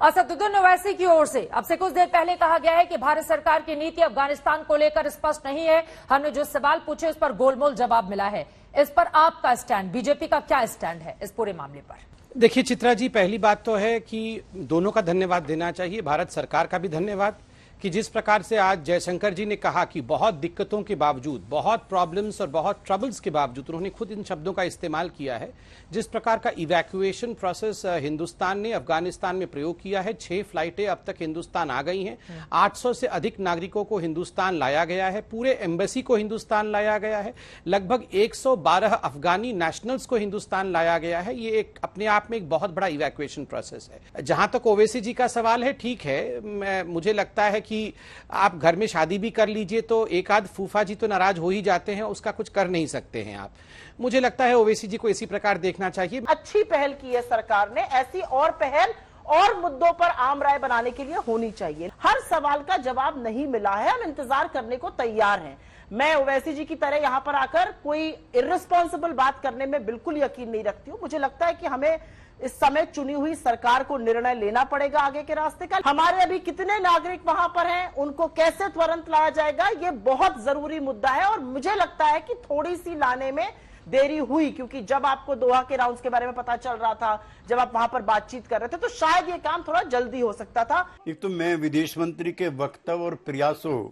असदुद्दीन ओवैसी की ओर से अब से कुछ देर पहले कहा गया है कि भारत सरकार की नीति अफगानिस्तान को लेकर स्पष्ट नहीं है। हमने जो सवाल पूछे उस पर गोलमोल जवाब मिला है। इस पर आपका स्टैंड, बीजेपी का क्या स्टैंड है इस पूरे मामले पर? देखिए चित्रा जी, पहली बात तो है कि दोनों का धन्यवाद देना चाहिए, भारत सरकार का भी धन्यवाद कि जिस प्रकार से आज जयशंकर जी ने कहा कि बहुत दिक्कतों के बावजूद, बहुत प्रॉब्लम्स और बहुत ट्रबल्स के बावजूद, उन्होंने खुद इन शब्दों का इस्तेमाल किया है, जिस प्रकार का इवैक्यूएशन प्रोसेस हिंदुस्तान ने अफगानिस्तान में प्रयोग किया है। 6 फ्लाइटें अब तक हिंदुस्तान आ गई हैं, 800 से अधिक नागरिकों को हिंदुस्तान लाया गया है, पूरे एम्बेसी को हिंदुस्तान लाया गया है, लगभग 112 अफगानी नेशनल्स को हिंदुस्तान लाया गया है। ये एक अपने आप में एक बहुत बड़ा इवैक्यूएशन प्रोसेस है। जहां तक ओवैसी जी का सवाल है, ठीक है, मुझे लगता है कि आप घर में शादी भी कर लीजिए तो एक आध फूफा जी तो नाराज हो ही जाते हैं, उसका कुछ कर नहीं सकते हैं आप। मुझे लगता है ओवैसी जी को इसी प्रकार देखना चाहिए। अच्छी पहल की है सरकार ने, ऐसी और पहल और मुद्दों पर आम राय बनाने के लिए होनी चाहिए। हर सवाल का जवाब नहीं मिला है, हम इंतजार करने को तैयार हैं। मैं ओवैसी जी की तरह यहां पर आकर कोई इर्रिस्पॉन्सिबल बात करने में बिल्कुल यकीन नहीं रखती हूं। मुझे लगता है कि हमें इस समय चुनी हुई सरकार को निर्णय लेना पड़ेगा आगे के रास्ते का। हमारे अभी कितने नागरिक वहां पर हैं, उनको कैसे तुरंत लाया जाएगा, ये बहुत जरूरी मुद्दा है। और मुझे लगता है कि थोड़ी सी लाने में देरी हुई, क्योंकि जब आपको दोहा के राउंड्स के बारे में पता चल रहा था, जब आप वहां पर बातचीत कर रहे थे, तो शायद ये काम थोड़ा जल्दी हो सकता था। एक तो मैं विदेश मंत्री के वक्तव्य और प्रयासों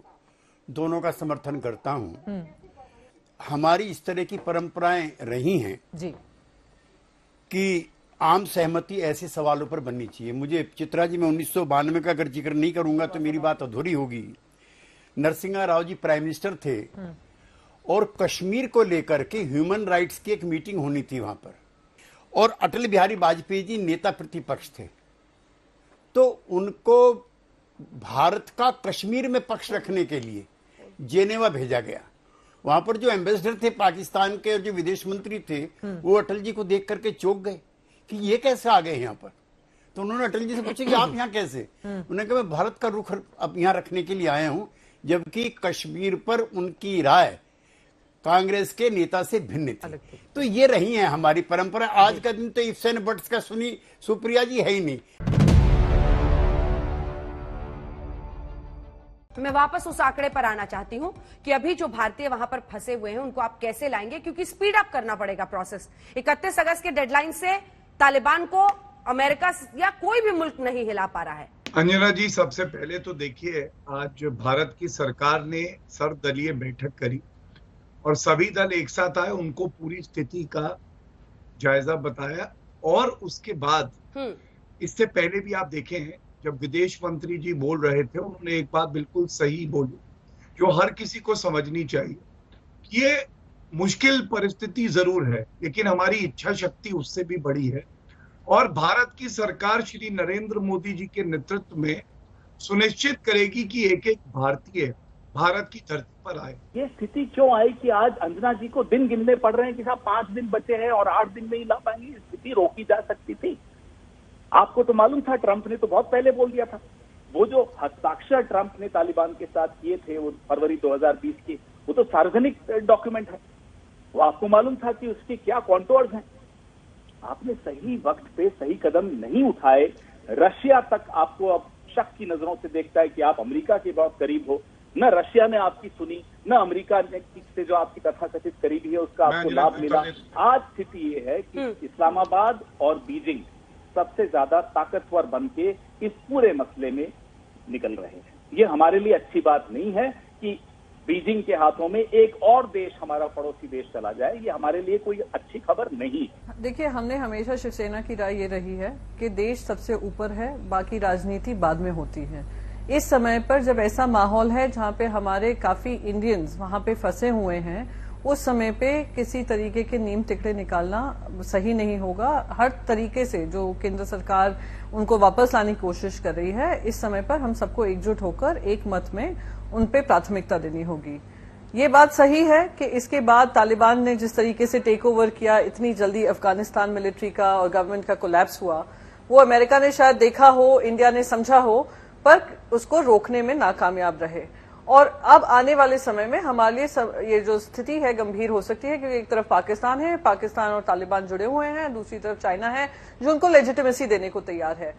दोनों का समर्थन करता हूं। हमारी इस तरह की परंपराएं रही हैं जी कि आम सहमति ऐसे सवालों पर बननी चाहिए। मुझे चित्रा जी, मैं 1992 का अगर जिक्र नहीं करूंगा तो मेरी बात अधूरी होगी। नरसिम्हा राव जी प्राइम मिनिस्टर थे और कश्मीर को लेकर के ह्यूमन राइट्स की एक मीटिंग होनी थी वहां पर, और अटल बिहारी वाजपेयी जी नेता प्रतिपक्ष थे। तो उनको भारत का कश्मीर में पक्ष रखने के लिए जेनेवा भेजा गया। वहां पर जो एम्बेसडर थे पाकिस्तान के और जो विदेश मंत्री थे, वो अटल जी को देख करके चौंक गए कि ये कैसे आ गए यहाँ पर। तो उन्होंने अटल जी से पूछा कि आप यहाँ कैसे? उन्होंने कहा मैं भारत का रुख अब यहाँ रखने के लिए आया हूं, जबकि कश्मीर पर उनकी राय कांग्रेस के नेता से भिन्न थी। तो ये रही है हमारी परंपरा। आज का दिन तो इफ्स एंड बट्स का सुनी सुप्रिया जी है ही नहीं। मैं वापस उस आंकड़े पर आना चाहती हूं कि अभी जो भारतीय वहां पर फंसे हुए हैं उनको आप कैसे लाएंगे, क्योंकि स्पीड अप करना पड़ेगा प्रोसेस। 31 अगस्त के डेडलाइन से तालिबान को अमेरिका या कोई भी मुल्क नहीं हिला पा रहा है। अंजना जी, सबसे पहले तो देखिए, आज भारत की सरकार ने सर्वदलीय बैठक करी और सभी दल एक साथ आए, उनको पूरी स्थिति का जायजा बताया। और उसके बाद इससे पहले भी आप देखे हैं, जब विदेश मंत्री जी बोल रहे थे, उन्होंने एक बात बिल्कुल सही बोली जो हर किसी को समझनी चाहिए। ये मुश्किल परिस्थिति जरूर है, लेकिन हमारी इच्छा शक्ति उससे भी बड़ी है। और भारत की सरकार श्री नरेंद्र मोदी जी के नेतृत्व में सुनिश्चित करेगी कि एक एक भारतीय भारत की धरती पर आए। ये स्थिति क्यों आई कि आज अंजना जी को दिन गिनने पड़ रहे हैं कि साहब 5 दिन बचे हैं और 8 दिन में ही ला पाएंगे? स्थिति रोकी जा सकती थी। आपको तो मालूम था, ट्रंप ने तो बहुत पहले बोल दिया था। वो जो हस्ताक्षर ट्रंप ने तालिबान के साथ किए थे वो फरवरी 2020 के, वो तो सार्वजनिक डॉक्यूमेंट है। वो आपको मालूम था कि उसके क्या कॉन्टोर्स हैं। आपने सही वक्त पे सही कदम नहीं उठाए। रशिया तक आपको अब शक की नजरों से देखता है कि आप अमेरिका के बहुत करीब हो। न रशिया ने आपकी सुनी, न अमेरिका ने से जो आपकी तथाकथित करीबी है उसका आपको लाभ मिला। आज स्थिति ये है कि इस्लामाबाद और बीजिंग सबसे ज्यादा ताकतवर बन के इस पूरे मसले में निकल रहे हैं। ये हमारे लिए अच्छी बात नहीं है कि बीजिंग के हाथों में एक और देश, हमारा पड़ोसी देश, चला जाए। ये हमारे लिए कोई अच्छी खबर नहीं है। देखिए, हमने हमेशा शिवसेना की राय ये रही है कि देश सबसे ऊपर है, बाकी राजनीति बाद में होती है। इस समय पर जब ऐसा माहौल है जहां पे हमारे काफी इंडियंस वहां पे फंसे हुए हैं, उस समय पे किसी तरीके के नीम टिकड़े निकालना सही नहीं होगा। हर तरीके से जो केंद्र सरकार उनको वापस लाने की कोशिश कर रही है, इस समय पर हम सबको एकजुट होकर एक मत में उन पे प्राथमिकता देनी होगी। ये बात सही है कि इसके बाद तालिबान ने जिस तरीके से टेक ओवर किया, इतनी जल्दी अफगानिस्तान मिलिट्री का और गवर्नमेंट का कोलैप्स हुआ, वो अमेरिका ने शायद देखा हो, इंडिया ने समझा हो, पर उसको रोकने में नाकामयाब रहे। और अब आने वाले समय में हमारे लिए ये जो स्थिति है गंभीर हो सकती है, क्योंकि एक तरफ पाकिस्तान है, पाकिस्तान और तालिबान जुड़े हुए हैं, दूसरी तरफ चाइना है जो उनको लेजिटिमेसी देने को तैयार है।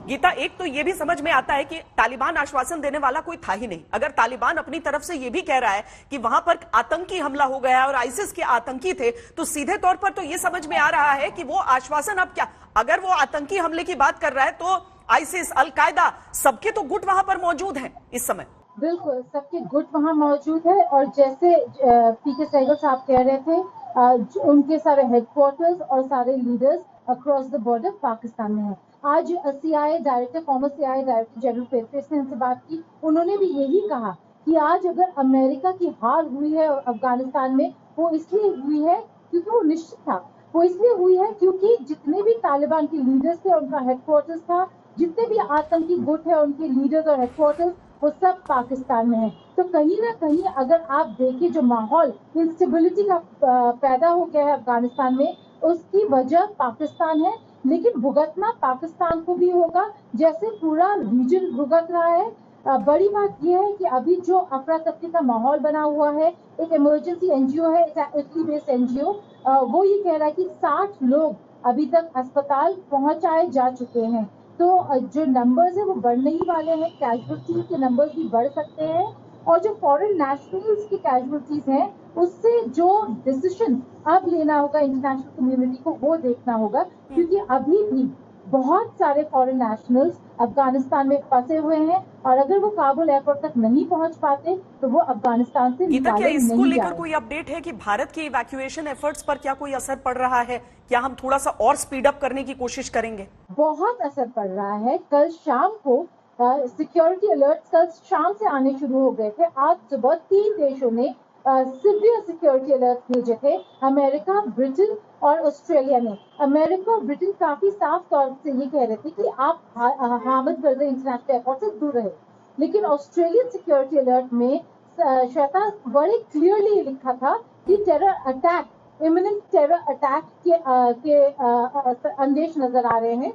गीता, एक तो ये भी समझ में आता है कि तालिबान आश्वासन देने वाला कोई था ही नहीं। अगर तालिबान अपनी तरफ से ये भी कह रहा है कि वहां पर आतंकी हमला हो गया और आईसिस के आतंकी थे, तो सीधे तौर पर तो ये समझ में आ रहा है कि वो आश्वासन अब क्या, अगर वो आतंकी हमले की बात कर रहा है तो आईसिस, अलकायदा, सबके तो गुट वहां पर मौजूद हैं इस समय। बिल्कुल, सबके गुट वहाँ मौजूद है। और जैसे पीके सहगल साहब कह रहे थे, उनके सारे हेडक्वार्टर्स और सारे leaders across the border Pakistan में है। आज CIA director, former CIA director general Petraeus ने उनसे बात की। उन्होंने भी यही कहा कि आज अगर अमेरिका की हार हुई है अफगानिस्तान में, वो इसलिए हुई है क्योंकि वो निश्चित था, वो इसलिए हुई है क्योंकि जितने भी तालिबान के लीडर्स थे उनका हेडक्वार्टर्स था, जितने भी आतंकी गुट है उनके लीडर्स और हेडक्वार्टर्स वो सब पाकिस्तान में है। तो कहीं ना कहीं अगर आप देखिए जो माहौल इंस्टेबिलिटी का पैदा हो गया है अफगानिस्तान में, उसकी वजह पाकिस्तान है। लेकिन भुगतना पाकिस्तान को भी होगा, जैसे पूरा रीजन भुगत रहा है। बड़ी बात यह है कि अभी जो अफरा तफरी का माहौल बना हुआ है, एक इमरजेंसी एनजीओ है, इटली बेस्ड एनजीओ, वो ये कह रहा है कि 60 लोग अभी तक अस्पताल पहुंचाए जा चुके हैं। तो जो नंबर्स है वो बढ़ने ही वाले हैं, कैजुअलिटी के नंबर्स भी बढ़ सकते हैं। और जो फॉरेन नेशनल्स की कैजुअलिटीज हैं, उससे जो डिसीजन अब लेना होगा इंटरनेशनल कम्युनिटी को, वो देखना होगा, क्योंकि अभी भी बहुत सारे फॉरेन नेशनल्स अफगानिस्तान में फंसे हुए हैं और अगर वो काबुल एयरपोर्ट तक नहीं पहुंच पाते तो वो अफगानिस्तान से गीता, क्या इसको नहीं लेकर कोई अपडेट है कि भारत के इवैक्यूएशन एफर्ट्स पर क्या कोई असर पड़ रहा है? क्या हम थोड़ा सा और स्पीड अप करने की कोशिश करेंगे? बहुत असर पड़ रहा है। कल शाम को सिक्योरिटी अलर्ट्स कल शाम से आने शुरू हो गए थे। आज सुबह 3 देशों ने सिवियर सिक्योरिटी अलर्ट भेजे थे, अमेरिका, ब्रिटेन और ऑस्ट्रेलिया ने। अमेरिका और ब्रिटेन काफी साफ तौर से ये कह रहे थे कि आप हामिद करज़ई इंटरनेशनल एयरपोर्ट से दूर रहे। लेकिन ऑस्ट्रेलियन सिक्योरिटी अलर्ट में श्वेता बड़े क्लियरली लिखा था कि terror attack, imminent terror attack के अंदेश नजर आ रहे हैं।